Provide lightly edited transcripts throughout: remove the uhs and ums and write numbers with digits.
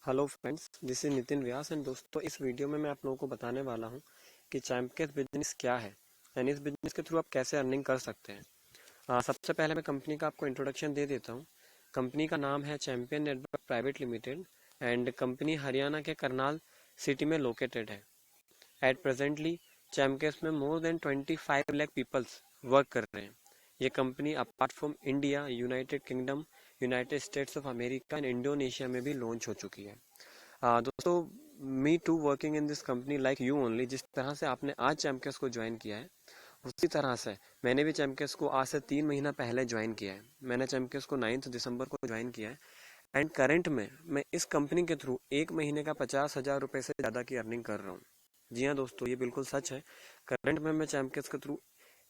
Hello friends, this is Nitin Vyas and दोस्तों इस video में मैं आप लोगों को बताने वाला हूं कि चैम्पकेस बिजनेस क्या है एंड इस बिजनेस के थ्रू आप कैसे अर्निंग कर सकते हैं। सबसे पहले मैं कंपनी का आपको इंट्रोडक्शन दे देता हूं। कंपनी का नाम है champion network private limited and company Haryana के करनाल सिटी में लोकेटेड है। एट प्रेजेंटली चैम्पकेस में more than 25 lakh peoples work कर रहे हैं। ये company apart from India, United Kingdom, United States of America and Indonesia में भी लॉन्च हो चुकी है। दोस्तों, me too working in this company like you only. जिस तरह से आपने आज चैम्पकेस को ज्वाइन किया है उसी तरह से मैंने भी चैम्पकेस को आज से 3 महीना पहले ज्वाइन किया है। मैंने चैम्पकेस को 9 दिसंबर को ज्वाइन किया है एंड करंट में मैं इस कंपनी के थ्रू 1 महीने का 50,000 रुपये से ज़्यादा की अर्निंग कर रहा हूँ। जी हाँ दोस्तों, ये बिल्कुल सच है। करंट में मैं चैम्पकेस के थ्रू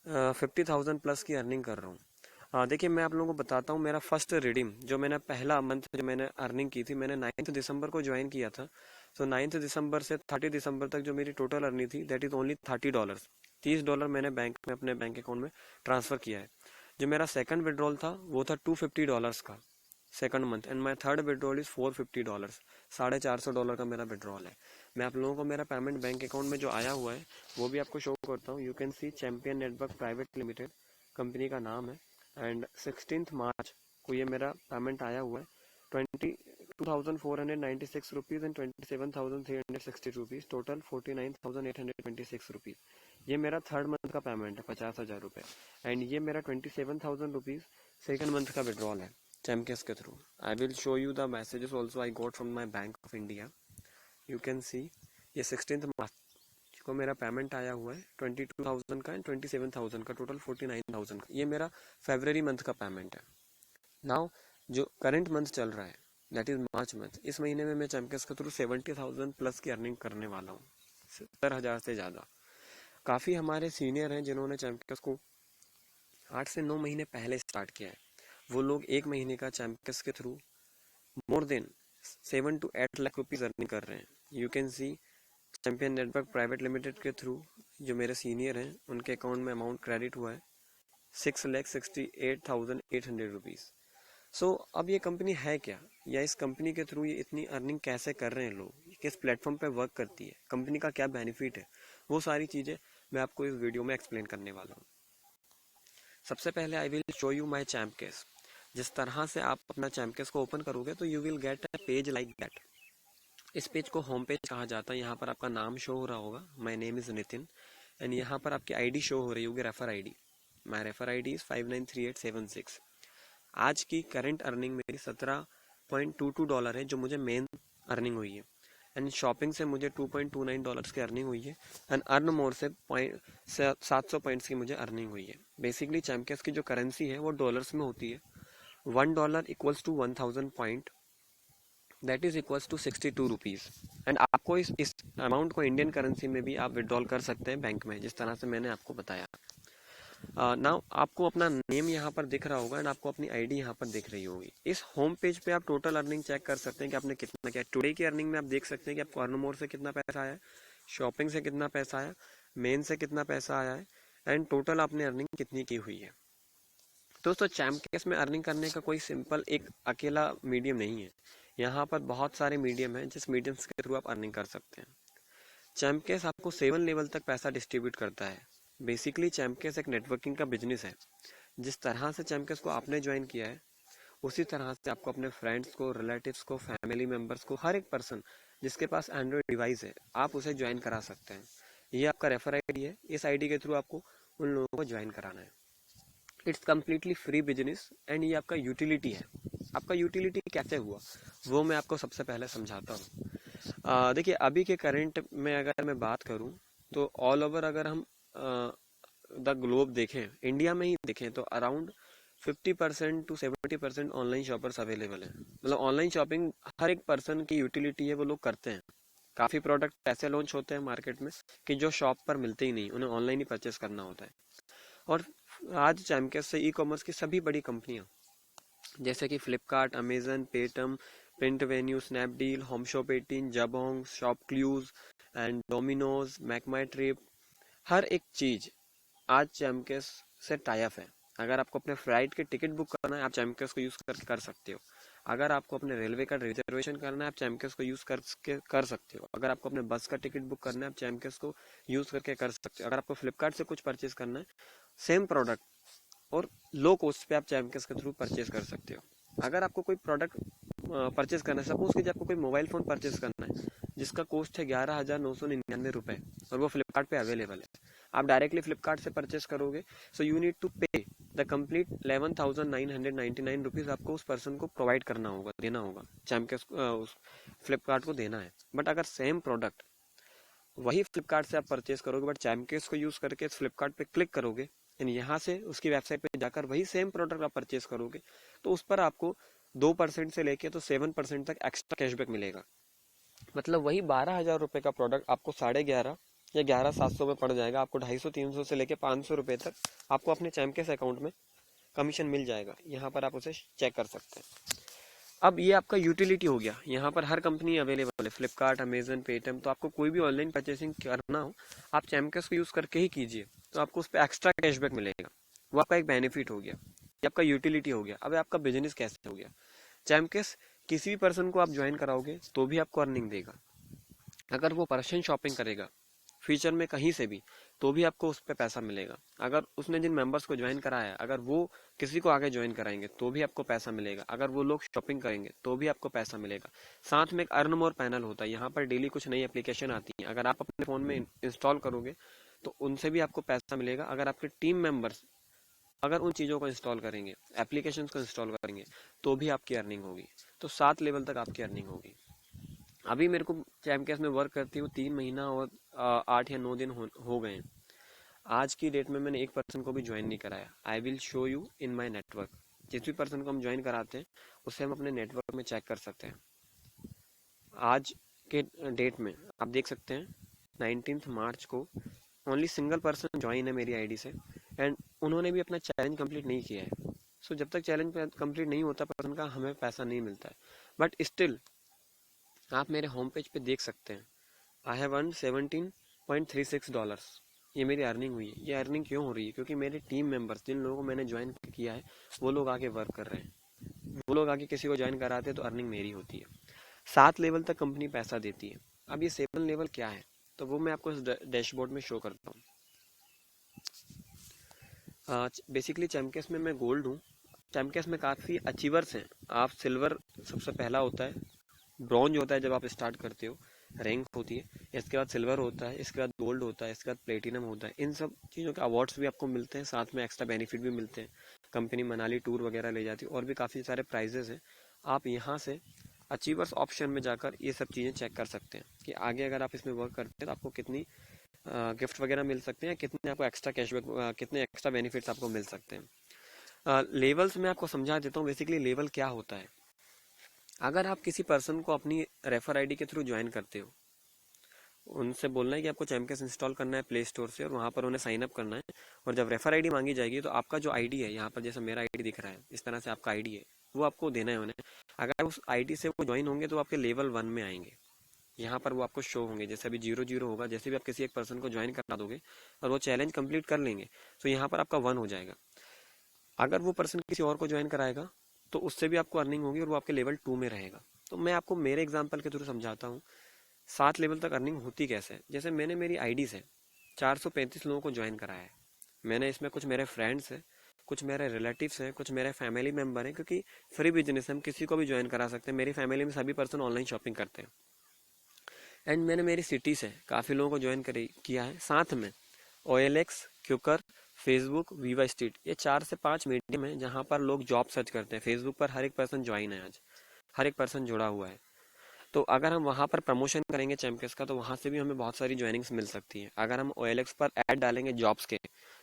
50,000 प्लस की अर्निंग कर रहा हूँ। देखिए, मैं आप लोगों को बताता हूँ मेरा फर्स्ट रिडीम जो मैंने पहला मंथ जो मैंने अर्निंग की थी, मैंने 9 दिसंबर को ज्वाइन किया था। तो 9 दिसंबर से 30 दिसंबर तक जो मेरी टोटल अर्निंग थी दैट इज ओनली $30। $30 मैंने बैंक में अपने बैंक अकाउंट में ट्रांसफ़र किया है। जो मेरा सेकंड विड्रॉल था वो था $250 का second month and my third withdrawal is $450। $450 का मेरा विड्रॉल है। मैं आप लोगों को मेरा पेमेंट बैंक अकाउंट में जो आया हुआ है वो भी आपको शो करता हूँ। You can see champion network private limited company का नाम है एंड 16 मार्च को ये मेरा पेमेंट आया हुआ है। 22,496 rupees and 27,360 rupees, total 49,826 rupees. ये मेरा थर्ड मंथ का पेमेंट है, 50,000 रुपये। एंड ये मेरा 27,000 रुपीज़ सेकेंड मंथ का विड्रॉल है चैम्पकेस के through. I will show you the messages also I got from my bank of India. You can see ये 16 मार्च को मेरा पेमेंट आया हुआ है 22,000 का एंड 27,000 का, टोटल 49,000 का। ये मेरा फरवरी मंथ का पेमेंट है। नाउ जो करंट मंथ चल रहा है दैट इज मार्च मंथ, इस महीने में मैं चैम्पियंस के थ्रू 70,000 प्लस की अर्निंग करने वाला हूँ, 70,000 से ज़्यादा। काफ़ी हमारे सीनियर हैं जिन्होंने चैम्पियंस को 8 से 9 महीने पहले स्टार्ट किया है। वो लोग 1 महीने का चैम्पियंस के through more than 7 to 8 lakh rupees earning कर रहे हैं। You can see champion network private limited के थ्रू जो मेरे सीनियर हैं उनके अकाउंट में अमाउंट क्रेडिट हुआ है 6,68,800 रुपीज़। सो अब ये कंपनी है क्या, या इस कंपनी के थ्रू ये इतनी अर्निंग कैसे कर रहे हैं लोग, किस प्लेटफॉर्म पे वर्क करती है, कंपनी का क्या बेनिफिट है, वो सारी चीज़ें मैं आपको इस वीडियो में एक्सप्लेन करने वाला हूँ। सबसे पहले I will show you my चैम्पकेस। जिस तरह से आप अपना चैम्पकेस को ओपन करोगे तो you will get a page like that. इस पेज को होम पेज कहा जाता है। यहाँ पर आपका नाम शो हो रहा होगा, my name is Nitin, and यहाँ पर आपकी आईडी शो हो रही होगी, refer ID. My refer ID is 593876। आज की करंट अर्निंग मेरी $17.22 है जो मुझे मेन अर्निंग हुई है। एंड शॉपिंग से मुझे $2.29 की अर्निंग हुई है एंड अर्न मोर से 700 पॉइंट्स की मुझे अर्निंग हुई है। बेसिकली चैम्पकेस की जो करेंसी है वो डॉलर्स में होती है। $1 equals to 1000 point, that is equals to 62 rupees. And आपको इस अमाउंट को इंडियन करेंसी में भी आप विड्रॉल कर सकते हैं बैंक में, जिस तरह से मैंने आपको बताया। नाउ आपको अपना नेम यहाँ पर दिख रहा होगा एंड आपको अपनी आईडी यहाँ पर दिख रही होगी। इस होम पेज पे आप टोटल अर्निंग चेक कर सकते हैं कि आपने कितना किया। टुडे की अर्निंग में आप देख सकते हैं कि आपको अर्न मोर से कितना पैसा आया है, शॉपिंग से कितना पैसा आया, मेन से कितना पैसा आया है एंड टोटल आपने अर्निंग कितनी की हुई है। दोस्तों, चैम्पकेस में अर्निंग करने का कोई सिंपल एक अकेला मीडियम नहीं है। यहाँ पर बहुत सारे मीडियम हैं जिस मीडियम के थ्रू आप अर्निंग कर सकते हैं। चैम्पकेस आपको 7 लेवल तक पैसा डिस्ट्रीब्यूट करता है। बेसिकली चैम्पकेस एक नेटवर्किंग का बिजनेस है। जिस तरह से चैम्पकेस को आपने ज्वाइन किया है उसी तरह से आपको अपने फ्रेंड्स को, रिलेटिव्स को, फैमिली मेम्बर्स को, हर एक पर्सन जिसके पास एंड्रॉयड डिवाइस है आप उसे ज्वाइन करा सकते हैं। ये आपका रेफर आईडी है, इस आईडी के थ्रू आपको उन लोगों को ज्वाइन कराना है। It's completely free business and ये आपका यूटिलिटी है। आपका यूटिलिटी कैसे हुआ वो मैं आपको सबसे पहले समझाता हूँ। देखिए, अभी के करंट में अगर मैं बात करूँ तो ऑल ओवर अगर हम द ग्लोब देखें, इंडिया में ही देखें, तो around 50% to 70% online shoppers available हैं। मतलब ऑनलाइन शॉपिंग हर एक पर्सन की यूटिलिटी है, वो लोग करते हैं। काफ़ी प्रोडक्ट ऐसे लॉन्च होते हैं मार्केट में कि जो शॉप पर मिलते ही नहीं, उन्हें ऑनलाइन ही परचेस करना होता है। और आज चैम्पकेस से ई कॉमर्स की सभी बड़ी कंपनियां जैसे कि Flipkart, Amazon, Paytm, Printvenue, Snapdeal, Home Shop 18, Jabong, ShopClues and Domino's, MakeMyTrip, हर एक चीज आज चैम्पकेस से टाई अप है। अगर आपको अपने फ्लाइट की टिकट बुक करना है आप चैम्पकेस को यूज करके कर सकते हो। अगर आपको अपने रेलवे का रिजर्वेशन करना है, आप चैमकेस को यूज़ कर सकते हो। अगर आपको अपने बस का टिकट बुक करना है, आप चैमकेस को यूज़ करके कर सकते हो। अगर आपको फ्लिपकार्ट से कुछ परचेज करना है, सेम प्रोडक्ट और लो कॉस्ट पे आप चैमकेस के थ्रू परचेज कर सकते हो। अगर आपको कोई प्रोडक्ट परचेज करना है, सपोज कीजिए आपको कोई मोबाइल फ़ोन परचेज करना है जिसका कॉस्ट है 11,999 रुपये और वो फ्लिपकार्ट पे अवेलेबल है, आप डायरेक्टली फ्लिपकार्ट से परचेज करोगे, सो यू नीड टू पे द कंप्लीट 11,999 रुपीज़ आपको उस पर्सन को प्रोवाइड करना होगा, देना होगा, चैमकेस उस फ्लिपकार्ट को देना है। बट अगर सेम प्रोडक्ट वही फ्लिपकार्ट से आप परचेज करोगे बट चैमकेस को यूज़ करके फ्लिपकार्ट पे क्लिक करोगे एंड यहाँ से उसकी वेबसाइट पे जाकर वही सेम प्रोडक्ट आप परचेज करोगे, तो उस पर आपको 2% से लेके तो 7% तक एक्स्ट्रा कैशबैक मिलेगा। मतलब वही 12,000 रुपये का प्रोडक्ट आपको 11,500 या 11,700 में पड़ जाएगा। आपको 250-300 से लेके 500 रुपये तक आपको अपने चैमकेस अकाउंट में कमीशन मिल जाएगा। यहाँ पर आप उसे चेक कर सकते हैं। अब ये आपका यूटिलिटी हो गया, यहाँ पर हर कंपनी अवेलेबल है, फ्लिपकार्ट, अमेजन, पेटीएम। तो आपको कोई भी ऑनलाइन परचेसिंग करना हो, आप चैमकेस को यूज़ करके ही कीजिए, तो आपको उस पर एक्स्ट्रा कैशबैक मिलेगा। वो आपका एक बेनिफिट हो गया, ये आपका यूटिलिटी हो गया। अब आपका बिजनेस कैसे हो गया, चैमकेस किसी भी पर्सन को आप ज्वाइन कराओगे तो भी आपको अर्निंग देगा। अगर वो पर्सन शॉपिंग करेगा फ्यूचर में कहीं से भी, तो भी आपको उस पर पैसा मिलेगा। अगर उसने जिन मेंबर्स को ज्वाइन कराया, अगर वो किसी को आगे ज्वाइन कराएंगे तो भी आपको पैसा मिलेगा। अगर वो लोग शॉपिंग करेंगे तो भी आपको पैसा मिलेगा। साथ में एक अर्न मोर पैनल होता है, यहाँ पर डेली कुछ नई एप्लीकेशन आती है, अगर आप अपने फ़ोन में इंस्टॉल करोगे तो उनसे भी आपको पैसा मिलेगा। अगर आपके टीम मेंबर्स अगर उन चीज़ों को इंस्टॉल करेंगे, एप्लीकेशन को इंस्टॉल करेंगे, तो भी आपकी अर्निंग होगी। तो 7 लेवल तक आपकी अर्निंग होगी। अभी मेरे को चैमकेस में वर्क करते हुए 3 महीना और 8 या 9 दिन हो गए हैं। आज की डेट में मैंने एक पर्सन को भी ज्वाइन नहीं कराया। आई will show you in my network. जिस भी पर्सन को हम ज्वाइन कराते हैं उसे हम अपने नेटवर्क में चेक कर सकते हैं। आज के डेट में आप देख सकते हैं 19 मार्च को ओनली सिंगल पर्सन ज्वाइन है मेरी आईडी से, एंड उन्होंने भी अपना चैलेंज कंप्लीट नहीं किया है। सो जब तक चैलेंज कंप्लीट नहीं होता पर्सन का, हमें पैसा नहीं मिलता है। बट स्टिल आप मेरे होम पेज पे देख सकते हैं, आई हैव अर्न $17.36। ये मेरी अर्निंग हुई है। ये अर्निंग क्यों हो रही है, क्योंकि मेरे टीम मेंबर्स, जिन लोगों को मैंने ज्वाइन किया है, वो लोग आगे वर्क कर रहे हैं। वो लोग आगे किसी को ज्वाइन कराते हैं तो अर्निंग मेरी होती है। 7 लेवल तक कंपनी पैसा देती है। अब ये 7 लेवल क्या है, तो वो मैं आपको इस डैशबोर्ड में शो करता हूँ। बेसिकली चैमकेस में मैं गोल्ड हूँ। चैमकेस में काफ़ी अचीवर्स हैं। आप सिल्वर सबसे पहला होता है, ब्रॉन्ज होता है जब आप स्टार्ट करते हो, रैंक होती है, इसके बाद सिल्वर होता है, इसके बाद गोल्ड होता है, इसके बाद प्लेटिनम होता है। इन सब चीज़ों के अवार्ड्स भी आपको मिलते हैं, साथ में एक्स्ट्रा बेनिफिट भी मिलते हैं। कंपनी मनाली टूर वगैरह ले जाती है और भी काफ़ी सारे प्राइजेस हैं। आप यहाँ से अचीवर्स ऑप्शन में जाकर ये सब चीज़ें चेक कर सकते हैं कि आगे अगर आप इसमें वर्क करते हैं तो आपको कितनी गिफ्ट वगैरह मिल सकते हैं, कितने आपको एक्स्ट्रा कैशबैक, कितने एक्स्ट्रा बेनिफिट्स आपको मिल सकते हैं। लेवल्स में आपको समझा देता हूँ बेसिकली लेवल क्या होता है। अगर आप किसी पर्सन को अपनी रेफर आईडी के थ्रू ज्वाइन करते हो, उनसे बोलना है कि आपको चैमकेस इंस्टॉल करना है प्ले स्टोर से और वहाँ पर उन्हें साइन अप करना है, और जब रेफर आईडी मांगी जाएगी तो आपका जो आईडी है, यहाँ पर जैसे मेरा आईडी दिख रहा है इस तरह से आपका आईडी है, वो आपको देना है उन्हें। अगर उस आईडी से वो ज्वाइन होंगे तो आपके लेवल 1 में आएंगे। यहाँ पर वो आपको शो होंगे, जैसे अभी 0-0 होगा। जैसे भी आप किसी एक पर्सन को ज्वाइन करा दोगे और वो चैलेंज कंप्लीट कर लेंगे तो यहाँ पर आपका 1 हो जाएगा। अगर वो पर्सन किसी और को ज्वाइन कराएगा तो उससे भी आपको अर्निंग होगी और वो आपके लेवल 2 में रहेगा। तो मैं आपको मेरे एग्जांपल के थ्रू समझाता हूँ 7 लेवल तक अर्निंग होती कैसे है। जैसे मैंने मेरी आईडी से 435 लोगों को ज्वाइन कराया है। मैंने इसमें कुछ मेरे फ्रेंड्स हैं, कुछ मेरे रिलेटिव्स हैं, कुछ मेरे फैमिली मेम्बर हैं, क्योंकि फ्री बिजनेस है, हम किसी को भी ज्वाइन करा सकते हैं। मेरी फैमिली में सभी पर्सन ऑनलाइन शॉपिंग करते हैं। एंड मैंने मेरी सिटी से काफ़ी लोगों को ज्वाइन किया है। साथ में OLX, क्यूकर, फेसबुक, वीवा स्ट्रीट, ये 4 से 5 मीडियम है जहाँ पर लोग जॉब सर्च करते हैं। फेसबुक पर हर एक पर्सन ज्वाइन है, आज हर एक पर्सन जुड़ा हुआ है। तो अगर हम वहाँ पर प्रमोशन करेंगे चैमकेस का तो वहाँ से भी हमें बहुत सारी ज्वाइनिंग्स मिल सकती है। अगर हम OLX पर ऐड डालेंगे जॉब्स के,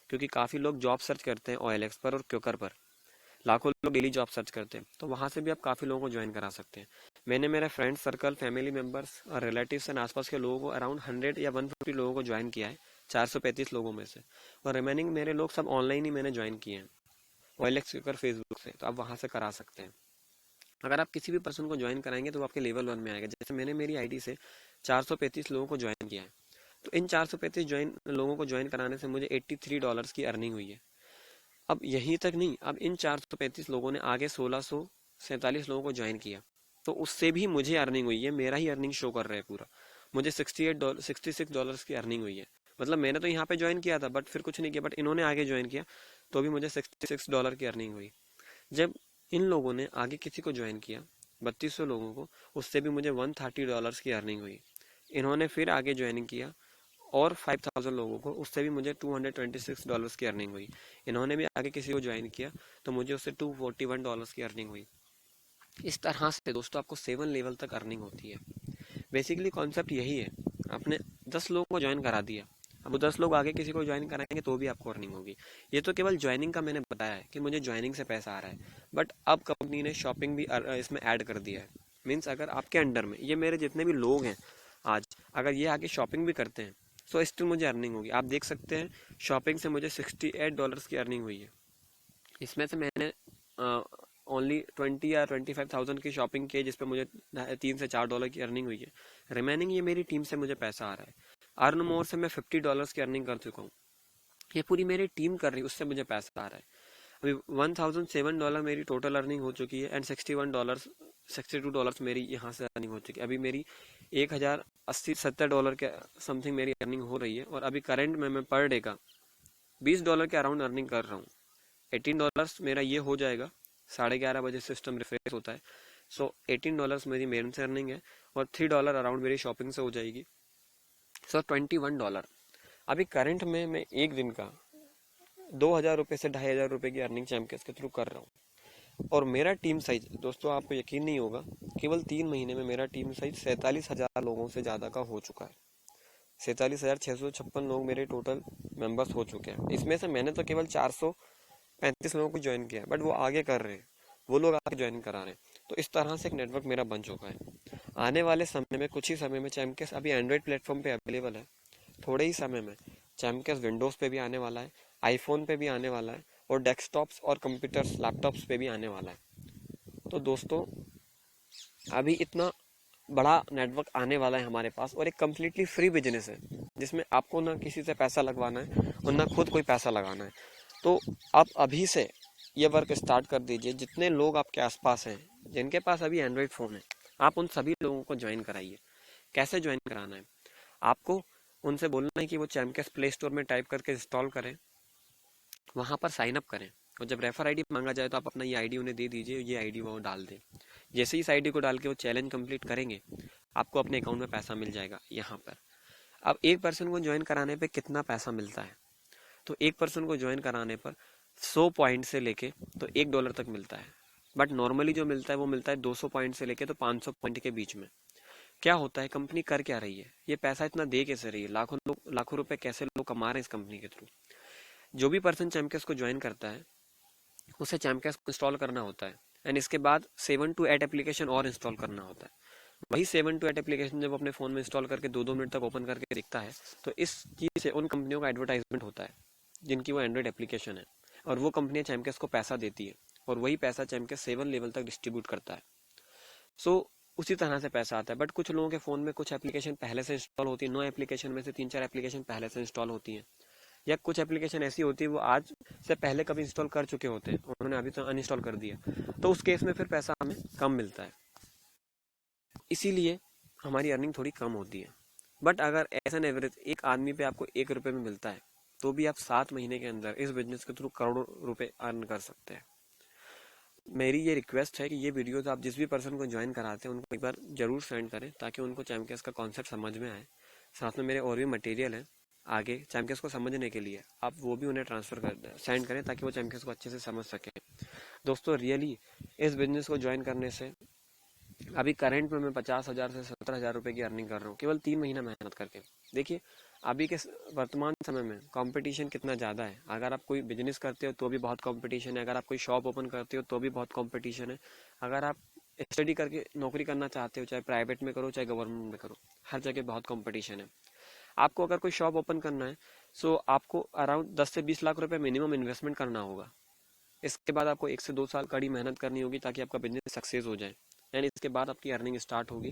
क्योंकि काफ़ी लोग जॉब सर्च करते हैं OLX पर और क्यूकर पर, लाखों लोग डेली जॉब सर्च करते हैं, तो वहाँ से भी आप काफ़ी लोगों को ज्वाइन करा सकते हैं। मैंने मेरे फ्रेंड सर्कल, फैमिली मेम्बर्स और रिलेटिव्स एंड आसपास के लोगों को अराउंड 100 या 150 लोगों को ज्वाइन किया है 435 लोगों में से, और रिमेनिंग मेरे लोग सब ऑनलाइन ही मैंने ज्वाइन किए हैं OLX, क्यूकर, फेसबुक से। तो आप वहाँ से करा सकते हैं। अगर आप किसी भी पर्सन को ज्वाइन कराएंगे तो आपके लेवल 1 में आएगा। जैसे मैंने मेरी आईडी से 435 लोगों को ज्वाइन किया है, तो इन 435 लोगों को ज्वाइन कराने से मुझे $83 की अर्निंग हुई है। अब यहीं तक नहीं, अब इन 435 लोगों ने आगे 1600 47 लोगों को ज्वाइन किया, तो उससे भी मुझे अर्निंग हुई है, मेरा ही अर्निंग शो कर रहा है पूरा। मुझे $66 की अर्निंग हुई है। मतलब मैंने तो यहाँ पे ज्वाइन किया था बट फिर कुछ नहीं किया, बट इन्होंने आगे ज्वाइन किया तो भी मुझे $66 की अर्निंग हुई। जब इन लोगों ने आगे किसी को ज्वाइन किया, 3200 लोगों को, उससे भी मुझे $130 की अर्निंग हुई। इन्होंने फिर आगे ज्वाइनिंग किया और 5000 लोगों को, उससे भी मुझे $226 की अर्निंग हुई। इन्होंने भी आगे किसी को ज्वाइन किया तो मुझे उससे $241 की अर्निंग हुई। इस तरह से दोस्तों आपको 7 लेवल तक अर्निंग होती है। बेसिकली कॉन्सेप्ट यही है, आपने 10 लोगों को ज्वाइन करा दिया, अब वो 10 लोग आगे किसी को ज्वाइन कराएंगे तो भी आपको अर्निंग होगी। ये तो केवल ज्वाइनिंग का मैंने बताया है कि मुझे ज्वाइनिंग से पैसा आ रहा है, बट अब कंपनी ने शॉपिंग भी इसमें ऐड कर दिया है। मीन्स अगर आपके अंडर में ये मेरे जितने भी लोग हैं आज, अगर ये आगे शॉपिंग भी करते हैं तो स्टिल मुझे अर्निंग होगी। आप देख सकते हैं शॉपिंग से मुझे $68 की अर्निंग हुई है। इसमें से मैंने ओनली 20 या 25,000 की शॉपिंग की जिसपे मुझे $3 से $4 की अर्निंग हुई है। रिमेनिंग ये मेरी टीम से मुझे पैसा आ रहा है। अर्न मोर से मैं $50 की अर्निंग कर चुका हूँ, ये पूरी मेरी टीम कर रही है, उससे मुझे पैसा आ रहा है। अभी $1007 मेरी टोटल अर्निंग हो चुकी है एंड $62 मेरी यहाँ से अर्निंग हो चुकी है। अभी मेरी $1080-70 के समथिंग मेरी अर्निंग हो रही है और अभी करंट में मैं पर डे का $20 के अराउंड अर्निंग कर रहा हूँ। $18 मेरा ये हो जाएगा, 11:30 बजे सिस्टम रिफ्रेश होता है। सो $18 मेरी मेन से अर्निंग है और $3 अराउंड मेरी शॉपिंग से हो जाएगी। सो $21। अभी करंट में मैं एक दिन का 2000 रुपये से 2500 रुपये की अर्निंग चैम्पियंस के थ्रू कर रहा हूँ। और मेरा टीम साइज दोस्तों आपको यकीन नहीं होगा, केवल 3 महीने में मेरा टीम साइज 47,000 लोगों से ज़्यादा का हो चुका है। 47,656 लोग मेरे टोटल मेंबर्स हो चुके हैं। इसमें से मैंने तो केवल 435 लोगों को ज्वाइन किया है, बट वो आगे कर रहे हैं, वो लोग आगे ज्वाइन करा रहे हैं। तो इस तरह से एक नेटवर्क मेरा बन चुका है। आने वाले समय में कुछ ही समय में चैम्पियंस अभी एंड्रॉयड प्लेटफॉर्म पे अवेलेबल है, थोड़े ही समय में चैम्पियंस विंडोज़ पे भी आने वाला है, आईफोन पे भी आने वाला है और डेस्कटॉप्स और कंप्यूटर्स लैपटॉप्स पे भी आने वाला है। तो दोस्तों अभी इतना बड़ा नेटवर्क आने वाला है हमारे पास और एक कम्प्लीटली फ्री बिजनेस है जिसमें आपको ना किसी से पैसा लगवाना है और ना खुद कोई पैसा लगाना है। तो आप अभी से ये वर्क स्टार्ट कर दीजिए। जितने लोग आपके आसपास हैं जिनके पास अभी एंड्रॉयड फ़ोन है, आप उन सभी लोगों को ज्वाइन कराइए। कैसे ज्वाइन कराना है, आपको उनसे बोलना है कि वो चैम्पियंस प्ले स्टोर में टाइप करके इंस्टॉल करें, वहाँ पर साइन अप करें और जब रेफर आईडी मांगा जाए तो आप अपना ये आईडी उन्हें दे दीजिए, ये आईडी वो डाल दें। जैसे ही इस आईडी को डाल के वो चैलेंज कंप्लीट करेंगे, आपको अपने अकाउंट में पैसा मिल जाएगा यहाँ पर। अब एक पर्सन को ज्वाइन कराने पे कितना पैसा मिलता है, तो एक पर्सन को ज्वाइन कराने पर 100 पॉइंट से लेके तो $1 तक मिलता है। बट नॉर्मली जो मिलता है वो मिलता है 200 पॉइंट से लेके तो 500 पॉइंट के बीच में। क्या होता है, कंपनी कर क्या रही है, ये पैसा इतना दे कैसे रही है, लाखों रुपए कैसे लोग कमा रहे हैं इस कंपनी के थ्रू। जो भी पर्सन चैम्पियंस को ज्वाइन करता है उसे चैम्पियंस को इंस्टॉल करना होता है एंड इसके बाद 7 to 8 एप्लीकेशन और इंस्टॉल करना होता है। वही 7 to 8 एप्लीकेशन जब अपने फ़ोन में इंस्टॉल करके 2-2 मिनट तक ओपन करके दिखता है तो इस चीज़ से उन कंपनियों का एडवर्टाइजमेंट होता है जिनकी वो एंड्रॉयड एप्लीकेशन है और वो कंपनियां चैम्पियंस को पैसा देती है और वही पैसा चैम्पियंस 7 लेवल तक डिस्ट्रीब्यूट करता है। सो उसी तरह से पैसा आता है। बट कुछ लोगों के फ़ोन में कुछ एप्लीकेशन पहले से इंस्टॉल होती है, 9 एप्लीकेशन में से 3-4 एप्लीकेशन पहले से इंस्टॉल होती हैं, या कुछ एप्लीकेशन ऐसी होती है वो आज से पहले कभी इंस्टॉल कर चुके होते हैं, उन्होंने अभी तो अनइंस्टॉल कर दिया, तो उस केस में फिर पैसा हमें कम मिलता है, इसीलिए हमारी अर्निंग थोड़ी कम होती है। बट अगर ऐसा एवरेज एक आदमी पे आपको $1 में मिलता है तो भी आप 7 महीने के अंदर इस बिजनेस के थ्रू करोड़ों रुपए अर्न कर सकते हैं। मेरी ये रिक्वेस्ट है कि ये वीडियोस आप जिस भी पर्सन को ज्वाइन कराते हैं उनको एक बार जरूर सेंड करें ताकि उनको चैम्पियंस का कॉन्सेप्ट समझ में आए। साथ में मेरे और भी मटेरियल है आगे चैम्पियंस को समझने के लिए, आप वो भी उन्हें ट्रांसफ़र कर सेंड करें ताकि वो चैम्पियंस को अच्छे से समझ सकें। दोस्तों रियली इस बिजनेस को ज्वाइन करने से अभी करंट में मैं 50,000 से 70,000 रुपये की अर्निंग कर रहा हूँ केवल 3 महीना मेहनत करके। देखिए अभी के वर्तमान समय में कंपटीशन कितना ज़्यादा है। अगर आप कोई बिजनेस करते हो तो भी बहुत कंपटीशन है, अगर आप कोई शॉप ओपन करते हो तो भी बहुत कंपटीशन है, अगर आप स्टडी करके नौकरी करना चाहते हो चाहे प्राइवेट में करो चाहे गवर्नमेंट में करो, हर जगह बहुत कंपटीशन है। आपको अगर कोई शॉप ओपन करना है सो आपको अराउंड 10 से 20 लाख रुपए मिनिमम इन्वेस्टमेंट करना होगा। इसके बाद आपको 1 से 2 साल कड़ी मेहनत करनी होगी ताकि आपका बिजनेस सक्सेस हो जाए एंड इसके बाद आपकी अर्निंग स्टार्ट होगी।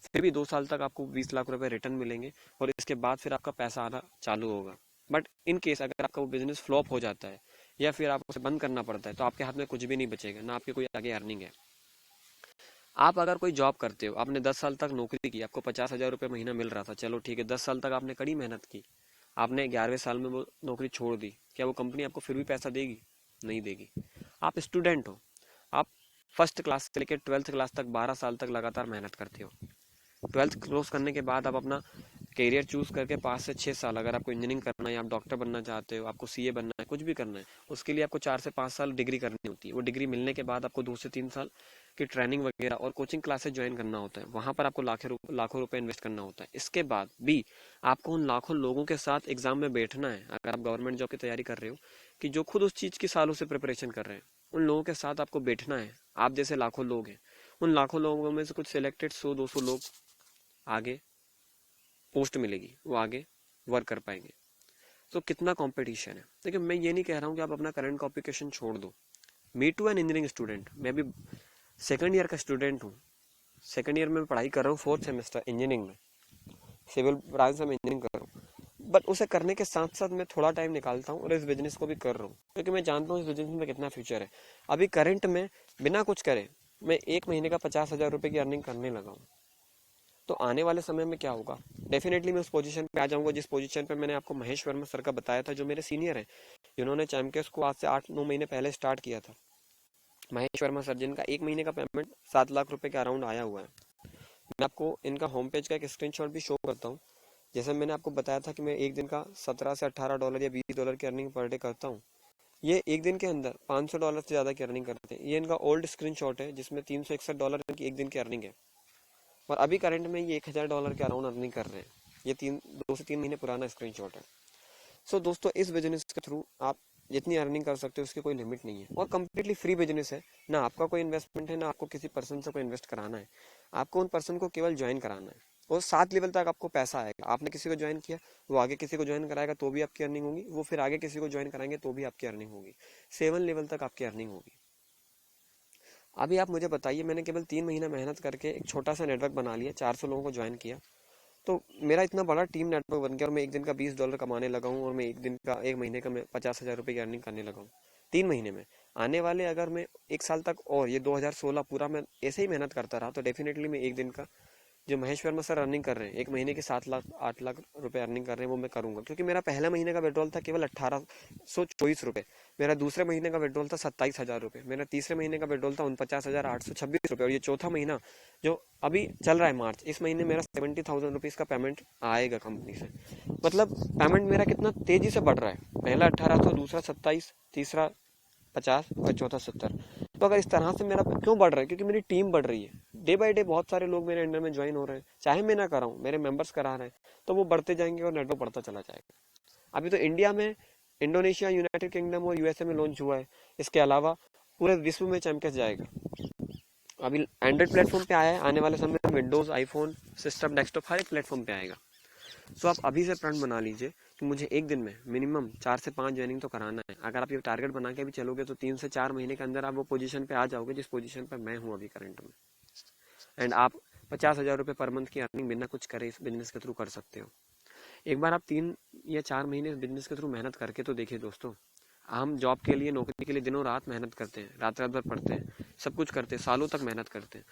फिर भी 2 साल तक आपको 20 लाख रुपए रिटर्न मिलेंगे और इसके बाद फिर आपका पैसा आना चालू होगा। बट इन केस अगर आपका वो बिजनेस फ्लॉप हो जाता है या फिर आपको उसे बंद करना पड़ता है तो आपके हाथ में कुछ भी नहीं बचेगा, ना आपकी कोई आगे अर्निंग है। आप अगर कोई जॉब करते हो, आपने 10 साल तक नौकरी की, आपको 50,000 रुपये महीना मिल रहा था, चलो ठीक है, 10 साल तक आपने कड़ी मेहनत की, आपने 11वें साल में वो नौकरी छोड़ दी, क्या वो कंपनी आपको फिर भी पैसा देगी? नहीं देगी। आप स्टूडेंट हो, आप फर्स्ट क्लास से लेकर 12th क्लास तक 12 साल तक लगातार मेहनत करते हो। 12th क्लोज करने के बाद आप अपना करियर चूज करके 5 से 6 साल, अगर आपको इंजीनियरिंग करना है, आप डॉक्टर बनना चाहते हो, आपको सीए बनना है, कुछ भी करना है, उसके लिए आपको 4 से 5 साल डिग्री करनी होती है। वो डिग्री मिलने के बाद आपको 2 से 3 साल की ट्रेनिंग वगैरह और कोचिंग क्लासेस ज्वाइन करना होता है। वहां पर आपको लाखों रुपए इन्वेस्ट करना होता है। इसके बाद भी आपको उन लाखों लोगों के साथ एग्जाम में बैठना है, अगर आप गवर्नमेंट जॉब की तैयारी कर रहे हो, कि जो खुद उस चीज की सालों से प्रिपरेशन कर रहे हैं, उन लोगों के साथ आपको बैठना है। आप जैसे लाखों लोग हैं, उन लाखों लोगों में से कुछ सिलेक्टेड 100-200 लोग आगे पोस्ट मिलेगी, वो आगे वर्क कर पाएंगे। तो कितना कंपटीशन है। देखिए, मैं ये नहीं कह रहा हूँ कि आप अपना करंट ऑक्यूपेशन छोड़ दो। Me too an engineering student, मैं भी सेकंड ईयर का स्टूडेंट हूँ। सेकंड ईयर में पढ़ाई कर रहा हूँ, 4th सेमेस्टर इंजीनियरिंग में, सिविल ब्रांच में इंजीनियरिंग कर रहा हूँ। बट उसे करने के साथ साथ मैं थोड़ा टाइम निकालता हूँ और इस बिजनेस को भी कर रहा हूँ, क्योंकि मैं जानता हूँ इस बिजनेस में कितना फ्यूचर है। अभी करंट में बिना कुछ करे मैं 1 महीने का 50,000 रुपये की अर्निंग करने लगा हूँ। तो आने वाले समय में क्या होगा, डेफिनेटली मैं उस पोजीशन पे आ जाऊंगा जिस पोजीशन पे मैंने आपको महेश वर्मा सर का बताया था, जो मेरे सीनियर हैं, जिन्होंने चैम्पियंस को आज से 8-9 महीने पहले स्टार्ट किया था। महेश वर्मा सर, जिनका 1 महीने का पेमेंट 7 लाख रुपए के अराउंड आया हुआ है। मैं आपको इनका होम पेज का एक स्क्रीनशॉट भी शो करता हूँ। जैसे मैंने आपको बताया था कि मैं एक दिन का $17 से $18 या $20 की अर्निंग पर डे करता हूँ, ये एक दिन के अंदर $500 से ज़्यादा की अर्निंग करते हैं। ये इनका ओल्ड स्क्रीनशॉट है, जिसमें $361 इनकी एक दिन की अर्निंग है, और अभी करंट में ये $1,000 के अराउंड अर्निंग कर रहे हैं। ये 2 से 3 महीने पुराना स्क्रीनशॉट है। सो दोस्तों, इस बिजनेस के थ्रू आप जितनी अर्निंग कर सकते हो उसकी कोई लिमिट नहीं है, और कम्प्लीटली फ्री बिजनेस है। ना आपका कोई इन्वेस्टमेंट है, ना आपको किसी पर्सन से कोई इन्वेस्ट कराना है। आपको उन पर्सन को केवल ज्वाइन कराना है, और 7 लेवल तक आपको पैसा आएगा। आपने किसी को ज्वाइन किया, वो आगे किसी को ज्वाइन कराएगा तो भी आपकी अर्निंग होगी, वो फिर आगे किसी को ज्वाइन कराएंगे तो भी आपकी अर्निंग होगी। 7 लेवल तक आपकी अर्निंग होगी। अभी आप मुझे बताइए, मैंने केवल 3 महीना मेहनत करके एक छोटा सा नेटवर्क बना लिया, 400 लोगों को ज्वाइन किया, तो मेरा इतना बड़ा टीम नेटवर्क बन गया, और मैं एक दिन का $20 कमाने लगा हूँ, और मैं एक महीने का मैं 50,000 रुपये की अर्निंग करने लगा हूँ 3 महीने में। आने वाले अगर मैं 1 साल तक, और ये 2016 पूरा मैं ऐसे ही मेहनत करता रहा, तो डेफिनेटली मैं एक दिन का जो महेश वर्मा सर अर्निंग कर रहे हैं, 1 महीने के 7 लाख 8 लाख रुपए अर्निंग कर रहे हैं, वो मैं करूंगा। क्योंकि मेरा पहले महीने का विड्रॉल था केवल 1824 रुपये, मेरा दूसरे महीने का विड्रॉल था 27,000 रुपये, मेरा तीसरे महीने का विड्रॉल था 49,826 रुपये, और ये चौथा महीना जो अभी चल रहा है मार्च, इस महीने मेरा 70,000 रुपीज़ का पेमेंट आएगा कंपनी से। मतलब पेमेंट मेरा कितना तेजी से बढ़ रहा है, पहला 1800, दूसरा 27, तीसरा 50 और चौथा 70। तो अगर इस तरह से मेरा क्यों बढ़ रहा है, क्योंकि मेरी टीम बढ़ रही है। डे बाय डे बहुत सारे लोग मेरे अंडर में ज्वाइन हो रहे हैं, चाहे मैं ना कराऊं, मेरे मेंबर्स करा रहे हैं, तो वो बढ़ते जाएंगे और नेटवर्क बढ़ता चला जाएगा। अभी तो इंडिया में, इंडोनेशिया, यूनाइटेड किंगडम और यूएसए में लॉन्च हुआ है। इसके अलावा पूरे विश्व में चैंपियंस जाएगा। अभी एंड्रॉइड प्लेटफॉर्म पे आया है, आने वाले समय में विंडोज, आईफोन, सिस्टम, डेस्कटॉप हर एक प्लेटफॉर्म पे आएगा। सो आप अभी से प्रण बना लीजिए कि मुझे एक दिन में मिनिमम 4 से 5 ज्वाइनिंग तो कराना है। अगर आप ये टारगेट बना के भी चलोगे तो 3 से 4 महीने के अंदर आप वो पोजीशन पे आ जाओगे जिस पोजीशन पे मैं हूँ अभी करंट में। एंड आप 50,000 रुपये पर मंथ की अर्निंग बिना कुछ करे इस बिजनेस के थ्रू कर सकते हो। एक बार आप 3 या 4 महीने इस बिजनेस के थ्रू मेहनत करके तो देखिए दोस्तों। हम जॉब के लिए, नौकरी के लिए दिनों रात मेहनत करते हैं, रात रात भर पढ़ते हैं, सब कुछ करते हैं, सालों तक मेहनत करते हैं।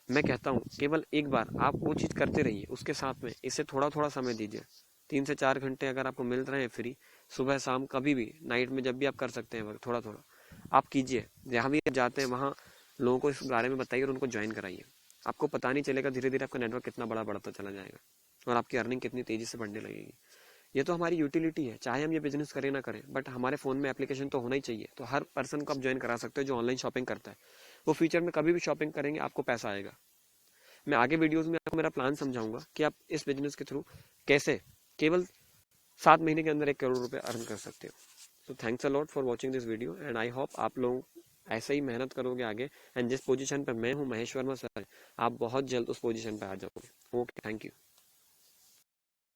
मैं कहता हूँ केवल एक बार आप वो चीज़ करते रहिए, उसके साथ में इसे थोड़ा थोड़ा समय दीजिए। 3 से 4 घंटे अगर आपको मिल रहे हैं फ्री, सुबह शाम कभी भी, नाइट में जब भी आप कर सकते हैं, थोड़ा थोड़ा आप कीजिए। जहाँ भी आप जाते हैं वहाँ लोगों को इस बारे में बताइए और उनको ज्वाइन कराइए। आपको पता नहीं चलेगा धीरे धीरे आपका नेटवर्क कितना बड़ा बढ़ता चला जाएगा और आपकी अर्निंग कितनी तेजी से बढ़ने लगेगी। ये तो हमारी यूटिलिटी है, चाहे हम ये बिजनेस करें ना करें, बट हमारे फ़ोन में एप्लीकेशन तो होना ही चाहिए। तो हर पर्सन को आप ज्वाइन करा सकते हो जो ऑनलाइन शॉपिंग करता है। वो फ्यूचर में कभी भी शॉपिंग करेंगे, आपको पैसा आएगा। मैं आगे वीडियोस में आपको मेरा प्लान समझाऊंगा कि आप इस बिजनेस के थ्रू कैसे केवल 7 महीने के अंदर 1 करोड़ रुपए अर्न कर सकते हो। तो thanks a lot for watching this video, and I hope आप लोग ऐसे ही मेहनत करोगे आगे, एंड जिस पोजीशन पर मैं हूँ, महेश वर्मा सर, आप बहुत जल्द उस पोजीशन पर आ जाओगे। Okay, thank you.